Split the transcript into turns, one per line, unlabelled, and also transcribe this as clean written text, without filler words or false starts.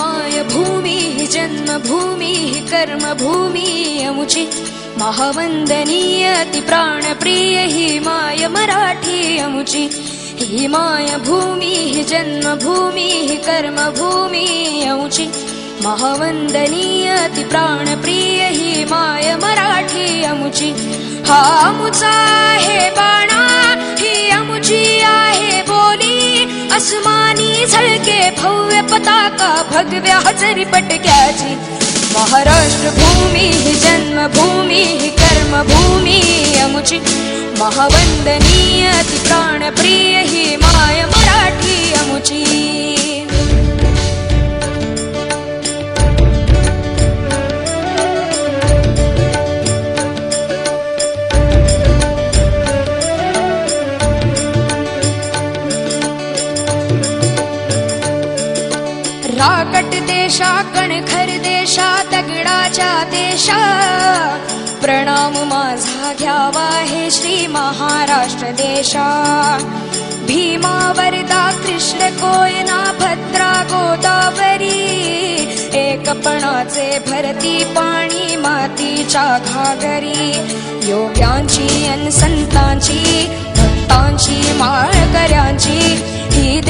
माय भूमी ही जन्मभूमी ही कर्मभूमी अमुची महावंदनीय अति प्राणप्रिय ही माय मराठी अमुची ही माय भूमी ही जन्मभूमी ही कर्मभूमी अमुची महावंदनीय अति प्राणप्रिय ही माय मराठी अमुची हा अमुचा आहे बाणा ही अमुची आहे बोली अस्मानी झळके भव्य पताका भगव्या हजरी पटक्याची महाराष्ट्र भूमी ही जन्मभूमी ही कर्मभूमी अमुची महावंदनीय अति प्राणप्रिय ही माय मराठी अमुची राकट देशा कणखर देशा दगडाच्या देशा प्रणाम माझा घ्यावा हे श्री महाराष्ट्र देशा भीमा वरदा कृष्ण कोयना भद्रा गोदावरी एकपणाचे भरती पाणी मातीच्या घागरी योग्यांची अन संतांची भक्तांची माळकऱ्यांची ही